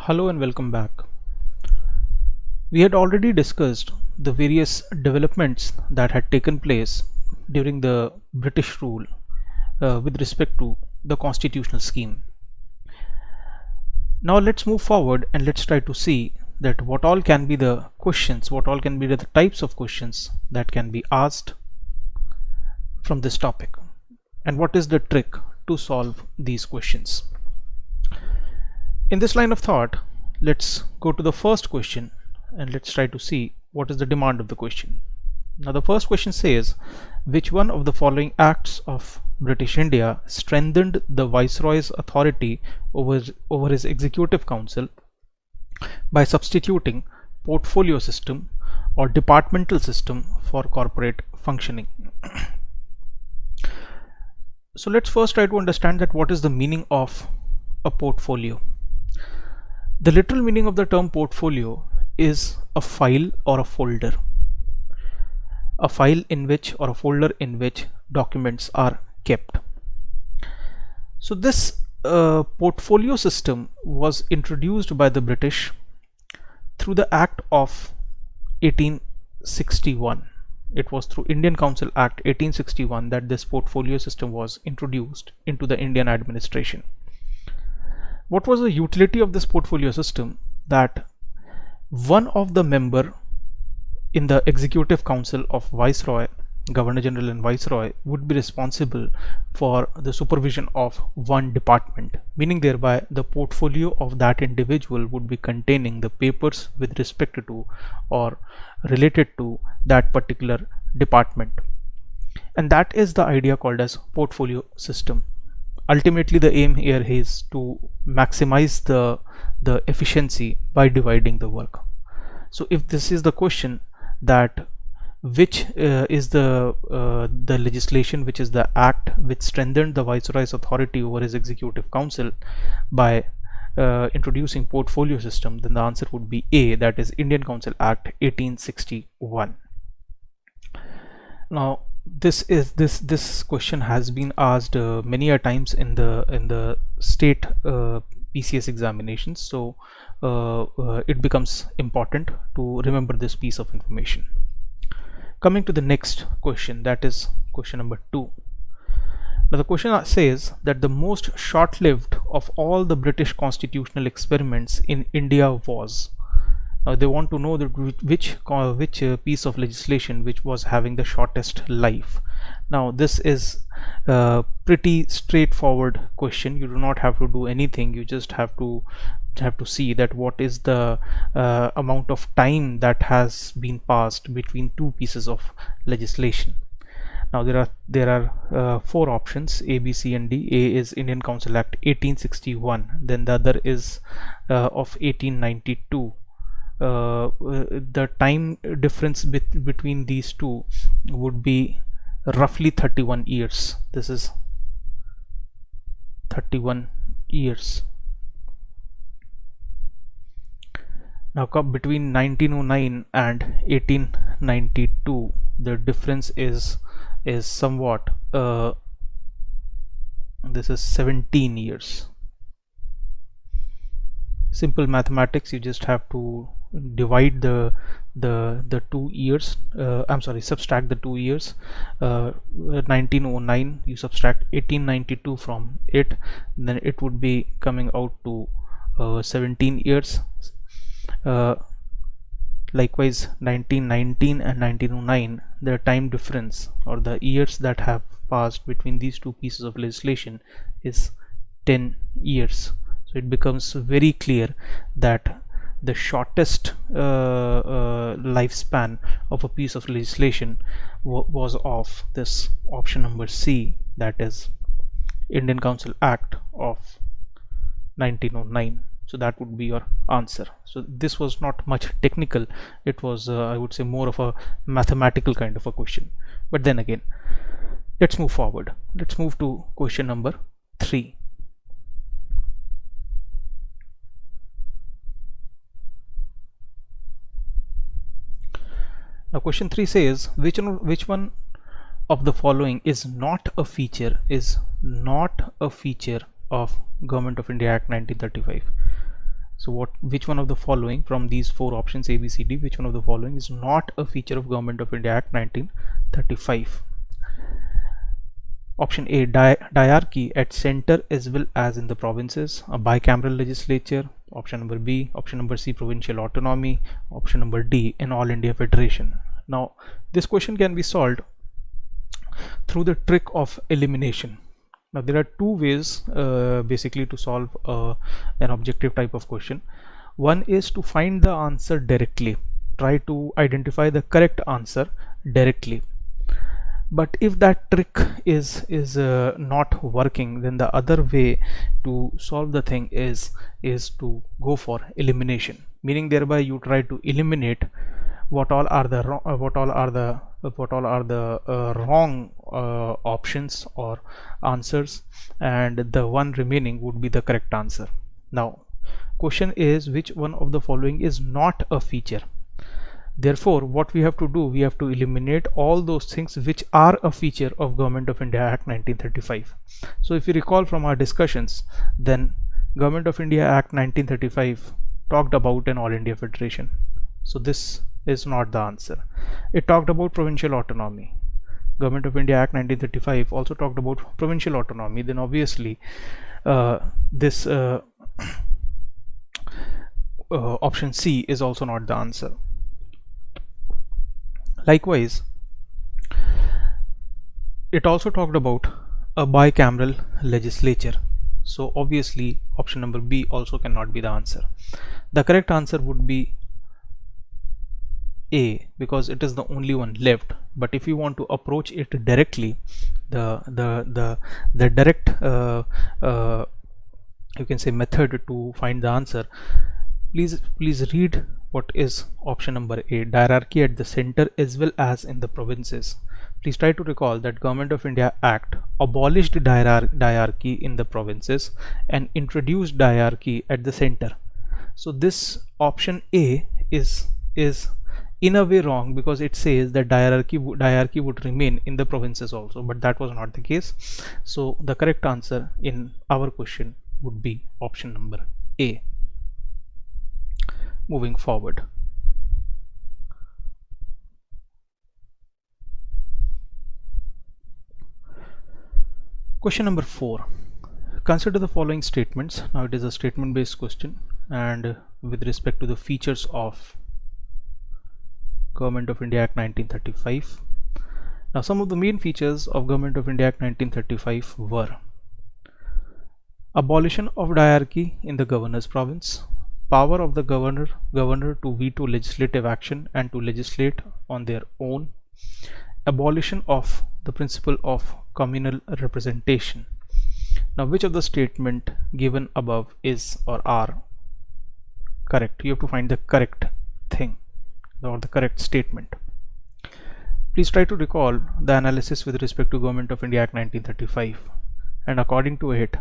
Hello and welcome back. We had already discussed the various developments that had taken place during the British rule with respect to the constitutional scheme. Now let's move forward and let's try to see that what all can be the questions, what all can be the types of questions that can be asked from this topic, and what is the trick to solve these questions. In this line of thought, let's go to the first question and let's try to see what is the demand of the question. Now the first question says, which one of the following acts of British India strengthened the Viceroy's authority over his Executive Council by substituting portfolio system or departmental system for corporate functioning? So let's first try to understand that what is the meaning of a portfolio. The literal meaning of the term portfolio is a file or a folder. A file in which or a folder in which documents are kept. So this portfolio system was introduced by the British through the Act of 1861. It was through Indian Council Act 1861 that this portfolio system was introduced into the Indian administration. What was the utility of this portfolio system? That one of the member in the Executive Council of Viceroy, Governor General and Viceroy, would be responsible for the supervision of one department, meaning thereby the portfolio of that individual would be containing the papers with respect to or related to that particular department. And that is the idea called as portfolio system. Ultimately the aim here is to maximize the efficiency by dividing the work. So if this is the question, that which is the legislation, which is the act which strengthened the Viceroy's authority over his Executive Council by introducing portfolio system, then the answer would be A, that is Indian Council Act 1861. Now this question has been asked many a times in the state PCS examinations, so it becomes important to remember this piece of information. Coming to the next question, that is question number 2. Now the question says that the most short-lived of all the British constitutional experiments in India was. Now they want to know that which piece of legislation which was having the shortest life. Now this is a pretty straightforward question. You do not have to do anything. You just have to see that what is the amount of time that has been passed between two pieces of legislation. Now there are 4 options, A, B, C and D. A is Indian Council Act 1861, then the other is of 1892. The time difference between these two would be roughly 31 years. This is 31 years. Now between 1909 and 1892 the difference is somewhat this is 17 years. Simple mathematics, you just have to divide the 2 years, subtract the 2 years. 1909, you subtract 1892 from it, then it would be coming out to 17 years. Likewise 1919 and 1909, the time difference or the years that have passed between these two pieces of legislation is 10 years. So it becomes very clear that the shortest lifespan of a piece of legislation was of this option number C, that is Indian Council Act of 1909. So that would be your answer. So this was not much technical. It was I would say more of a mathematical kind of a question. But then again, let's move forward. Let's move to question number 3. Now question 3 says, which one of the following is not a feature of Government of India Act 1935? So which one of the following from these four options A, B, C, D, which one of the following is not a feature of Government of India Act 1935? Option A, diarchy at center as well as in the provinces, a bicameral legislature. Option number B. Option number C, provincial autonomy. Option number D, an all India federation. Now this question can be solved through the trick of elimination. Now there are two ways basically to solve an objective type of question. One is to find the answer directly, try to identify the correct answer directly. But if that trick is not working, then the other way to solve the thing is to go for elimination, meaning thereby you try to eliminate what all are the wrong options or answers, and the one remaining would be the correct answer. Now question is, which one of the following is not a feature? Therefore what we have to do, we have to eliminate all those things which are a feature of Government of India Act 1935. So if you recall from our discussions, then Government of India Act 1935 talked about an all India federation, so this is not the answer. It talked about provincial autonomy. Government of India Act 1935 also talked about provincial autonomy. Then obviously this option C is also not the answer. Likewise, it also talked about a bicameral legislature. So obviously option number B also cannot be the answer. The correct answer would be A, because it is the only one left. But if you want to approach it directly, the direct you can say method to find the answer, please read what is option number A, diarchy at the center as well as in the provinces. Please try to recall that Government of India Act abolished diarchy in the provinces and introduced diarchy at the center. So this option A is in a way wrong, because it says that diarchy would remain in the provinces also, but that was not the case. So the correct answer in our question would be option number A. Moving forward, question number 4. Consider the following statements. Now it is a statement based question, and with respect to the features of Government of India Act 1935. Now some of the main features of Government of India Act 1935 were: abolition of diarchy in the governor's province, power of the governor to veto legislative action and to legislate on their own, abolition of the principle of communal representation. Now which of the statement given above is or are correct? You have to find the correct thing or the correct statement. Please try to recall the analysis with respect to Government of India Act 1935, and according to it,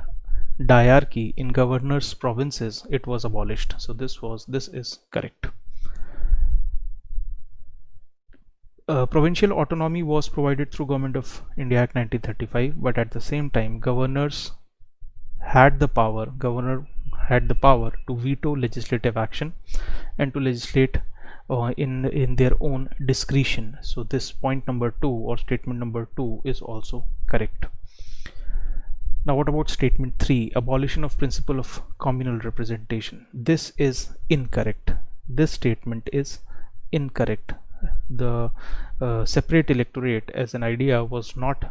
diarchy in governors' provinces, it was abolished. So this is correct. Provincial autonomy was provided through Government of India Act 1935, but at the same time governor had the power to veto legislative action and to legislate in their own discretion. So this point number 2 or statement number 2 is also correct. Now what about statement 3, abolition of principle of communal representation? This is incorrect. This statement is incorrect. The separate electorate as an idea was not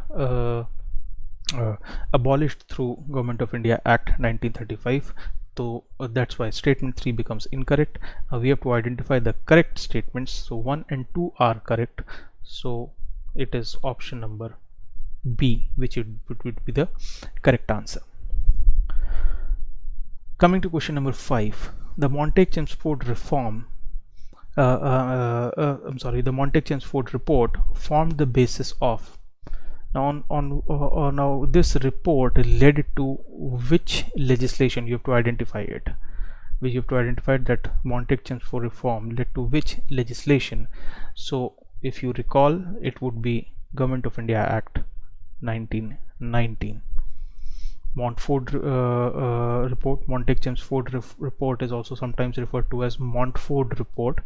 abolished through Government of India Act 1935. So that's why statement 3 becomes incorrect. We have to identify the correct statements. So 1 and 2 are correct. So it is option number B, which would be the correct answer. Coming to question number 5, the Montague-Chelmsford reform. The Montague-Chelmsford report formed the basis of. Now this report led to which legislation? You have to identify it. You have to identify that Montague-Chelmsford reform led to which legislation. So if you recall, it would be Government of India Act 1919. Montfort report, Montague-Chelmsford report is also sometimes referred to as Montfort report,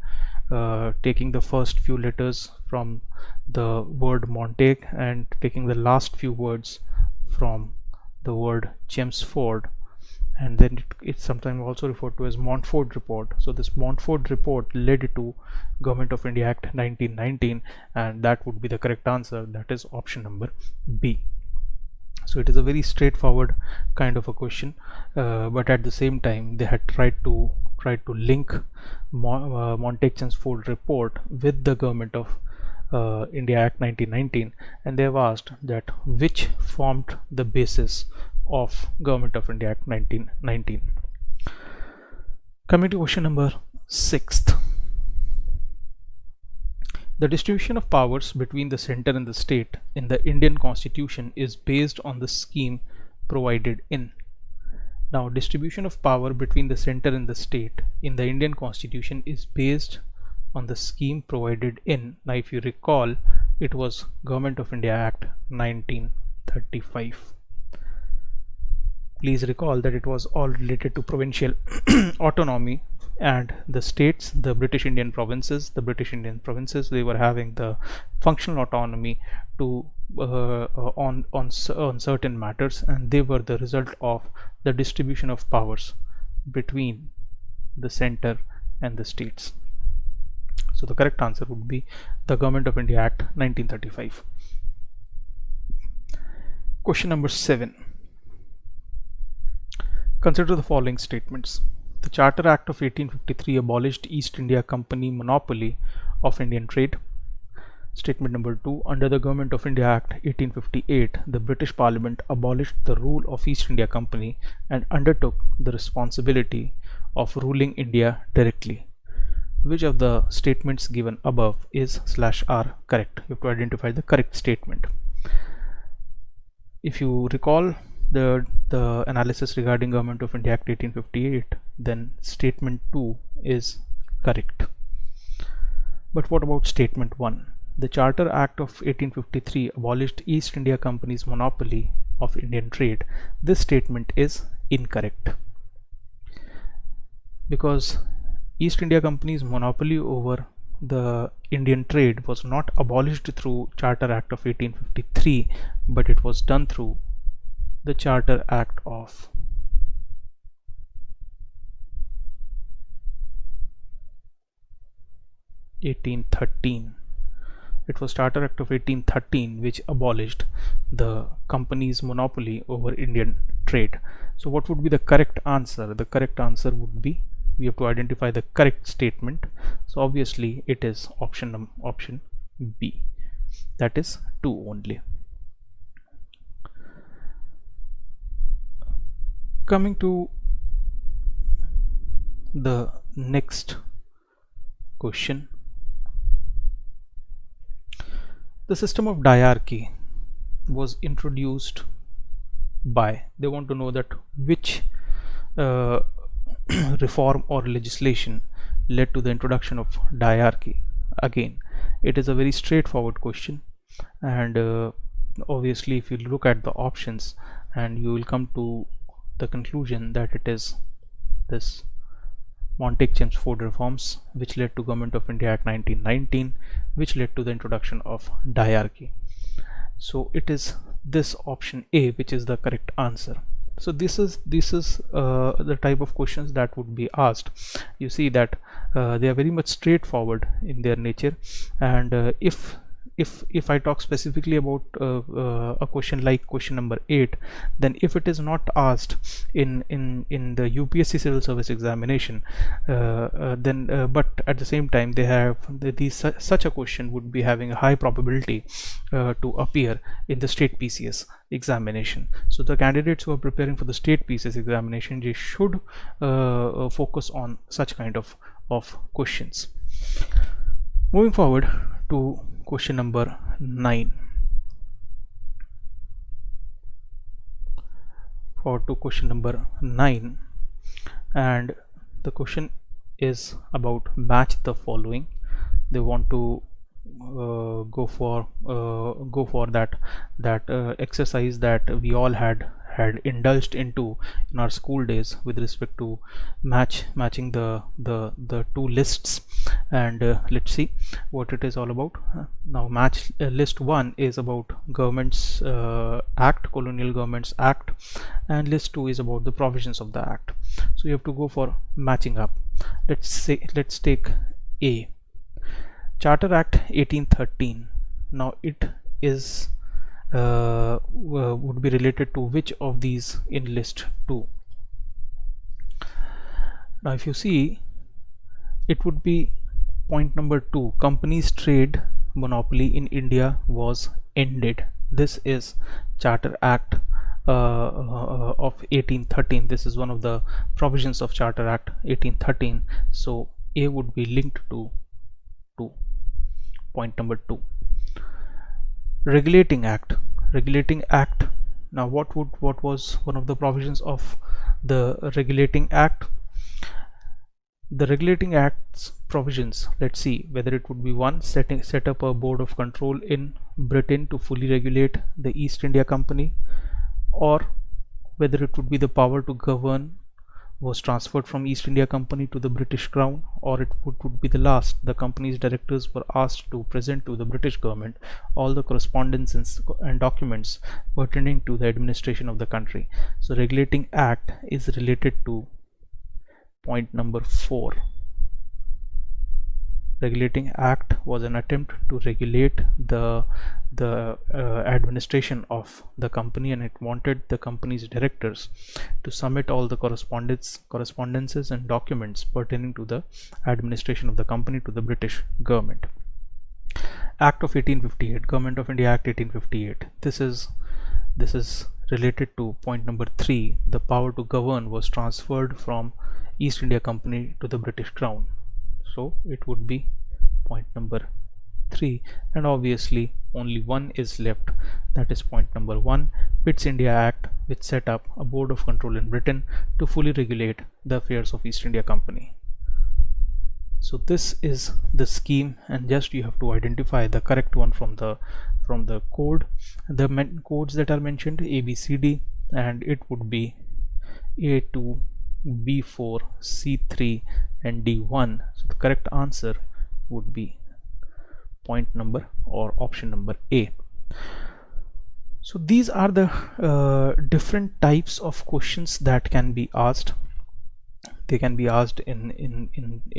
taking the first few letters from the word Montague and taking the last few words from the word Chelmsford, and then it's sometimes also referred to as Montfort report. So this Montfort report led to Government of India Act 1919, and that would be the correct answer. That is option number B. So it is a very straightforward kind of a question, but at the same time they had tried to link Montague-Chelmsford report with the Government of India Act 1919, and they have asked that which formed the basis of Government of India Act 1919. Coming to question number 6th. The distribution of powers between the center and the state in the Indian Constitution is based on the scheme provided in. Now, distribution of power between the center and the state in the Indian Constitution is based on the scheme provided in. Now, if you recall, it was Government of India Act 1935. Please recall that it was all related to provincial autonomy, and the states, the British Indian provinces, they were having the functional autonomy to on certain matters, and they were the result of the distribution of powers between the center and the states. So the correct answer would be the Government of India Act 1935. Question number 7. Consider the following statements. The Charter Act of 1853 abolished East India Company monopoly of Indian trade. Statement number 2. Under the Government of India Act 1858, the British Parliament abolished the rule of East India Company and undertook the responsibility of ruling India directly. Which of the statements given above is /R correct? You have to identify the correct statement. If you recall the analysis regarding Government of India Act 1858, then statement 2 is correct. But what about statement 1? The Charter Act of 1853 abolished East India Company's monopoly of Indian trade. This statement is incorrect, because East India Company's monopoly over the Indian trade was not abolished through Charter Act of 1853, but it was done through the Charter Act of 1813. It was Charter Act of 1813 which abolished the company's monopoly over Indian trade. So what would be the correct answer? The correct answer would be, we have to identify the correct statement. So obviously it is option B. That is 2 only. Coming to the next question. The system of diarchy was introduced by, they want to know that which reform or legislation led to the introduction of diarchy. Again, it is a very straightforward question, and obviously if you look at the options, and you will come to the conclusion that it is this Montague-Chelmsford reforms which led to Government of India Act 1919, which led to the introduction of diarchy. So it is this option A which is the correct answer. So this is the type of questions that would be asked. You see that they are very much straightforward in their nature, and if I talk specifically about a question like question number 8, then if it is not asked in the UPSC civil service examination, but at the same time they have such a question would be having a high probability to appear in the state PCS examination. So the candidates who are preparing for the state PCS examination, they should focus on such kind of questions. Moving forward to question number 9. Question number 9, and the question is about match the following. They want to go for that exercise that we all had had indulged into in our school days with respect to matching the two lists. And let's see what it is all about. Now match list 1 is about Governments Act, Colonial Governments Act, and list 2 is about the provisions of the act. So you have to go for matching up. Let's take A, Charter Act 1813. Now it is would be related to which of these in list 2? Now if you see, it would be point number 2, companies trade monopoly in India was ended. This is Charter Act of 1813. This is one of the provisions of Charter Act 1813. So A would be linked to point number 2. Regulating Act. Now what was one of the provisions of the Regulating Act? The Regulating Act's provisions, let's see whether it would be 1, set up a board of control in Britain to fully regulate the East India Company, or whether it would be the power to govern was transferred from East India Company to the British Crown, or it would be the last, the company's directors were asked to present to the British government all the correspondence and documents pertaining to the administration of the country. So Regulating Act is related to point number 4. Regulating Act was an attempt to regulate the administration of the company, and it wanted the company's directors to submit all the correspondences and documents pertaining to the administration of the company to the British government. Act of 1858, Government of India Act 1858. This is related to point number 3. The power to govern was transferred from East India Company to the British Crown. So it would be point number 3, and obviously only one is left, that is point number 1, Pitt's India Act, which set up a board of control in Britain to fully regulate the affairs of East India Company. So this is the scheme, and just you have to identify the correct one from the code. The codes that are mentioned, A, B, C, D, and it would be A2, B4, C3 and D1. So the correct answer would be point number or option number A. So these are the different types of questions that can be asked. They can be asked in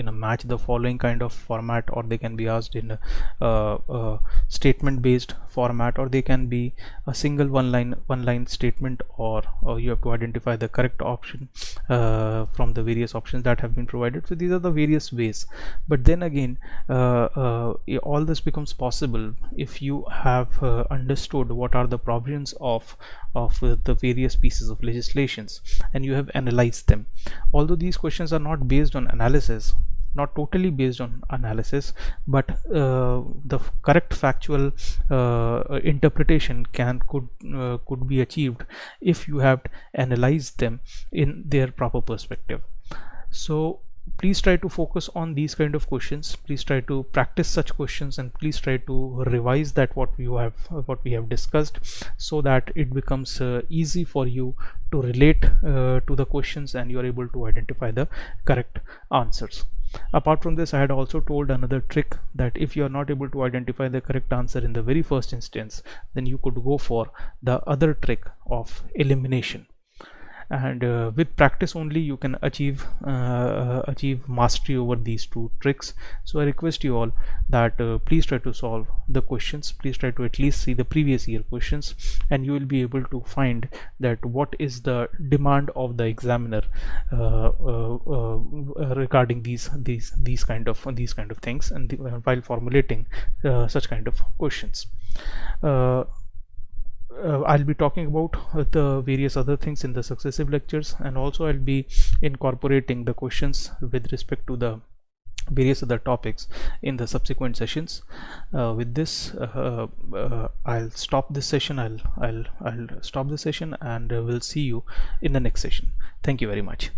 a match the following kind of format, or they can be asked in a statement based format, or they can be a single one line statement, or you have to identify the correct option from the various options that have been provided. So these are the various ways, but then again all this becomes possible if you have understood what are the provisions of the various pieces of legislations and you have analyzed them. Although these questions are not based on analysis, not totally based on analysis, but the correct factual interpretation could be achieved if you have analyzed them in their proper perspective. So please try to focus on these kind of questions. Please try to practice such questions, and please try to revise that what we have discussed, so that it becomes easy for you to relate to the questions and you are able to identify the correct answers. Apart from this, I had also told another trick that if you are not able to identify the correct answer in the very first instance, then you could go for the other trick of elimination. And with practice only you can achieve mastery over these two tricks. So I request you all that please try to solve the questions. Please try to at least see the previous year questions, and you will be able to find that what is the demand of the examiner regarding these kind of things, and while formulating such kind of questions. I'll be talking about the various other things in the successive lectures, and also I'll be incorporating the questions with respect to the various other topics in the subsequent sessions. With this I'll stop this session. I'll stop the session, and we'll see you in the next session. Thank you very much.